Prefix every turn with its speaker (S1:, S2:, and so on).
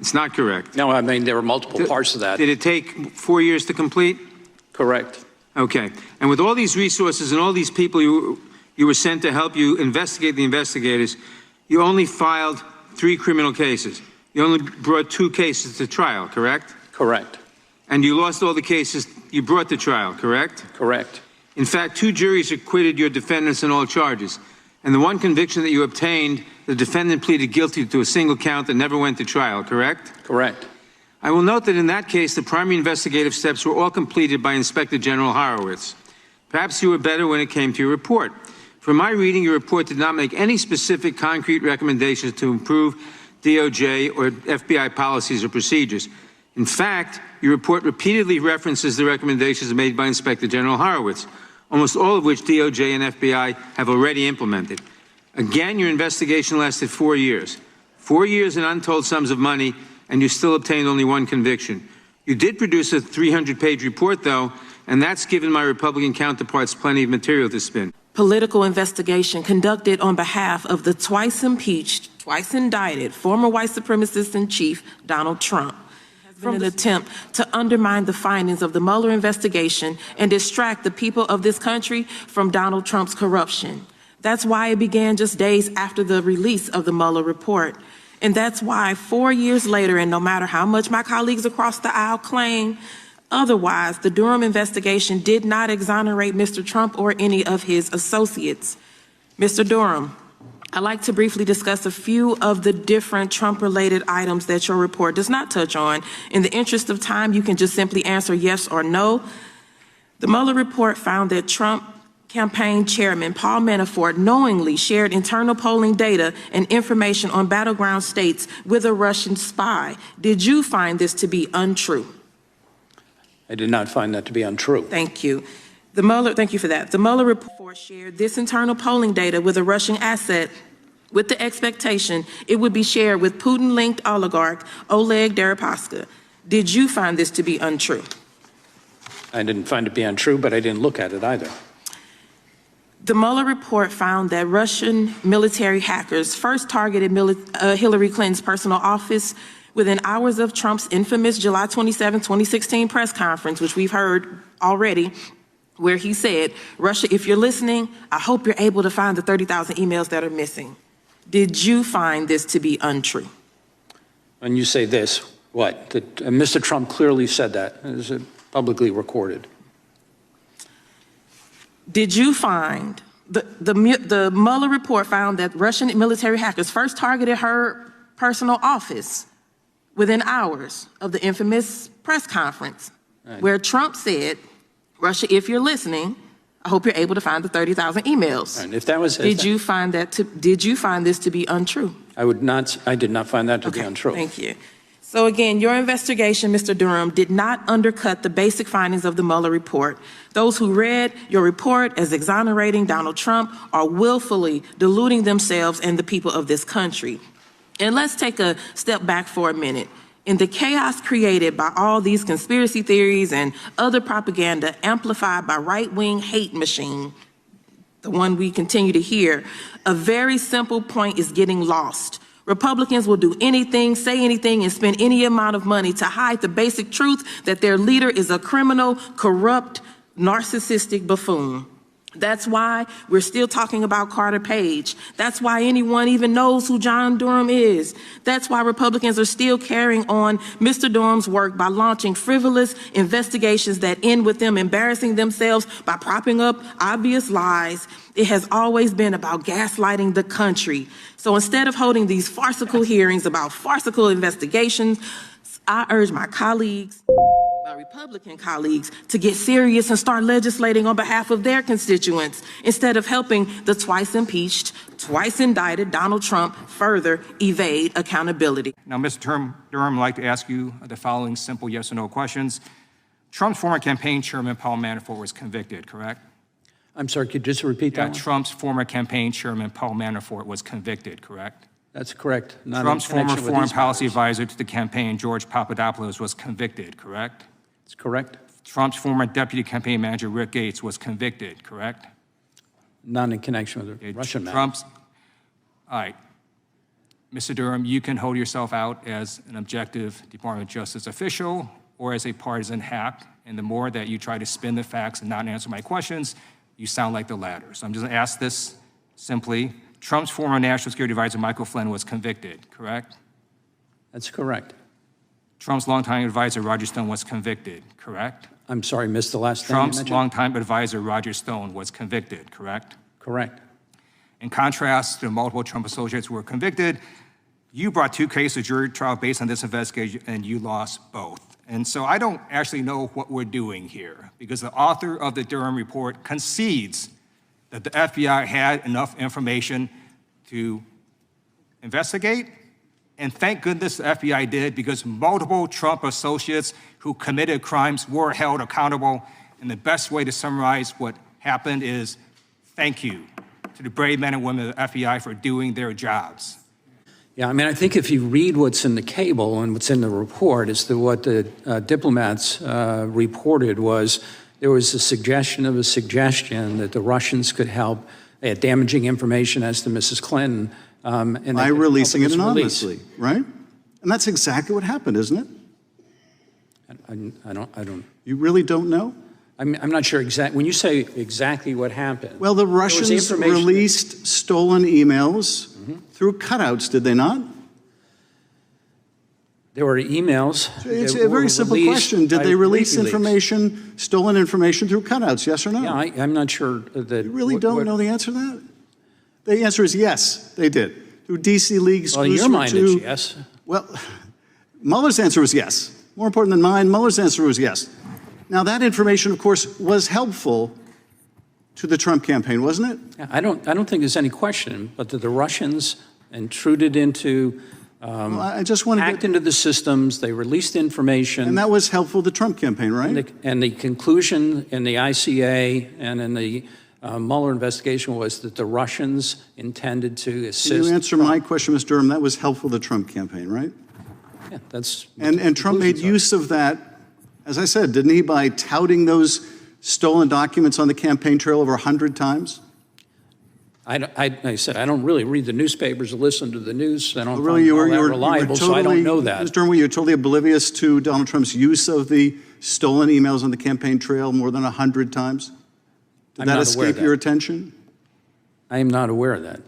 S1: It's not correct.
S2: No, I mean, there were multiple parts of that.
S1: Did it take 4 years to complete?
S2: Correct.
S1: Okay. And with all these resources and all these people you were sent to help you investigate the investigators, you only filed 3 criminal cases. You only brought 2 cases to trial, correct?
S2: Correct.
S1: And you lost all the cases you brought to trial, correct?
S2: Correct.
S1: In fact, 2 juries acquitted your defendants on all charges. And the one conviction that you obtained, the defendant pleaded guilty to a single count that never went to trial, correct?
S2: Correct.
S1: I will note that in that case, the primary investigative steps were all completed by Inspector General Horowitz. Perhaps you were better when it came to your report. From my reading, your report did not make any specific concrete recommendations to improve DOJ or FBI policies or procedures. In fact, your report repeatedly references the recommendations made by Inspector General Horowitz, almost all of which DOJ and FBI have already implemented. Again, your investigation lasted 4 years. 4 years and untold sums of money, and you still obtained only 1 conviction. You did produce a 300-page report, though, and that's given my Republican counterparts plenty of material to spin.
S3: Political investigation conducted on behalf of the twice impeached, twice indicted former white supremacist in chief, Donald Trump, from an attempt to undermine the findings of the Mueller investigation and distract the people of this country from Donald Trump's corruption. That's why it began just days after the release of the Mueller report. And that's why 4 years later, and no matter how much my colleagues across the aisle claim otherwise, the Durham investigation did not exonerate Mr. Trump or any of his associates. Mr. Durham, I'd like to briefly discuss a few of the different Trump-related items that your report does not touch on. In the interest of time, you can just simply answer yes or no. The Mueller report found that Trump campaign chairman Paul Manafort knowingly shared internal polling data and information on battleground states with a Russian spy. Did you find this to be untrue?
S2: I did not find that to be untrue.
S3: Thank you. Thank you for that. The Mueller report shared this internal polling data with a Russian asset with the expectation it would be shared with Putin-linked oligarch Oleg Deripaska. Did you find this to be untrue?
S2: I didn't find it to be untrue, but I didn't look at it either.
S3: The Mueller report found that Russian military hackers first targeted Hillary Clinton's personal office within hours of Trump's infamous July 27, 2016 press conference, which we've heard already, where he said, Russia, if you're listening, I hope you're able to find the 30,000 emails that are missing. Did you find this to be untrue?
S2: When you say this, what? That Mr. Trump clearly said that. Is it publicly recorded?
S3: Did you find, the Mueller report found that Russian military hackers first targeted her personal office within hours of the infamous press conference, where Trump said, Russia, if you're listening, I hope you're able to find the 30,000 emails.
S2: And if that was,
S3: did you find this to be untrue?
S2: I did not find that to be untrue.
S3: Thank you. So again, your investigation, Mr. Durham, did not undercut the basic findings of the Mueller report. Those who read your report as exonerating Donald Trump are willfully deluding themselves and the people of this country. And let's take a step back for a minute. In the chaos created by all these conspiracy theories and other propaganda amplified by right-wing hate machine, the one we continue to hear, a very simple point is getting lost. Republicans will do anything, say anything, and spend any amount of money to hide the basic truth that their leader is a criminal, corrupt, narcissistic buffoon. That's why we're still talking about Carter Page. That's why anyone even knows who John Durham is. That's why Republicans are still carrying on Mr. Durham's work by launching frivolous investigations that end with them embarrassing themselves by propping up obvious lies. It has always been about gaslighting the country. So instead of holding these farcical hearings about farcical investigations, I urge my colleagues, my Republican colleagues, to get serious and start legislating on behalf of their constituents instead of helping the twice impeached, twice indicted Donald Trump further evade accountability.
S4: Now, Mr. Durham, I'd like to ask you the following simple yes or no questions. Trump's former campaign chairman, Paul Manafort, was convicted, correct?
S2: I'm sorry, could you just repeat that one?
S4: Trump's former campaign chairman, Paul Manafort, was convicted, correct?
S2: That's correct.
S4: Trump's former foreign policy advisor to the campaign, George Papadopoulos, was convicted, correct?
S2: That's correct.
S4: Trump's former deputy campaign manager, Rick Gates, was convicted, correct?
S2: Not in connection with the Russian matter.
S4: All right. Mr. Durham, you can hold yourself out as an objective Department of Justice official or as a partisan hack, and the more that you try to spin the facts and not answer my questions, you sound like the latter. So I'm just gonna ask this simply. Trump's former National Security Advisor, Michael Flynn, was convicted, correct?
S2: That's correct.
S4: Trump's longtime advisor, Roger Stone, was convicted, correct?
S2: I'm sorry, missed the last thing you
S4: Trump's
S2: mentioned?
S4: longtime advisor, Roger Stone, was convicted, correct?
S2: Correct.
S4: In contrast to multiple Trump associates who were convicted, you brought 2 cases to jury trial based on this investigation, and you lost both. And so I don't actually know what we're doing here, because the author of the Durham Report concedes that the FBI had enough information to investigate, and thank goodness the FBI did, because multiple Trump associates who committed crimes were held accountable. And the best way to summarize what happened is thank you to the brave men and women of the FBI for doing their jobs.
S2: Yeah, I mean, I think if you read what's in the cable and what's in the report, is that what the diplomats reported was there was a suggestion of a suggestion that the Russians could help. They had damaging information as to Mrs. Clinton. And
S5: by releasing it anonymously, right? And that's exactly what happened, isn't it?
S2: I don't.
S5: You really don't know?
S2: I'm not sure exactly. When you say exactly what happened.
S5: Well, the Russians released stolen emails through cutouts, did they not?
S2: There were emails.
S5: It's a very simple question. Did they release information, stolen information through cutouts, yes or no?
S2: Yeah, I'm not sure that.
S5: You really don't know the answer to that? The answer is yes, they did. Through DC League exclusive.
S2: Well, in your mind, it's yes.
S5: Well, Mueller's answer was yes. More important than mine, Mueller's answer was yes. Now, that information, of course, was helpful to the Trump campaign, wasn't it?
S2: Yeah, I don't think there's any question, but that the Russians intruded into,
S5: Well, I just want to
S2: hacked into the systems, they released information.
S5: And that was helpful to the Trump campaign, right?
S2: And the conclusion in the ICA and in the Mueller investigation was that the Russians intended to assist.
S5: Can you answer
S2: Trump.
S5: my question, Mr. Durham? That was helpful to the Trump campaign, right?
S2: Yeah, that's.
S5: And Trump made use of that, as I said, didn't he, by touting those stolen documents on the campaign trail over 100 times?
S2: I said, I don't really read the newspapers or listen to the news. I don't
S5: Well, really,
S2: find all that reliable, so I don't know that.
S5: Mr. Durham, were you totally oblivious to Donald Trump's use of the stolen emails on the campaign trail more than 100 times? Did that escape your attention?
S2: I am not aware of that.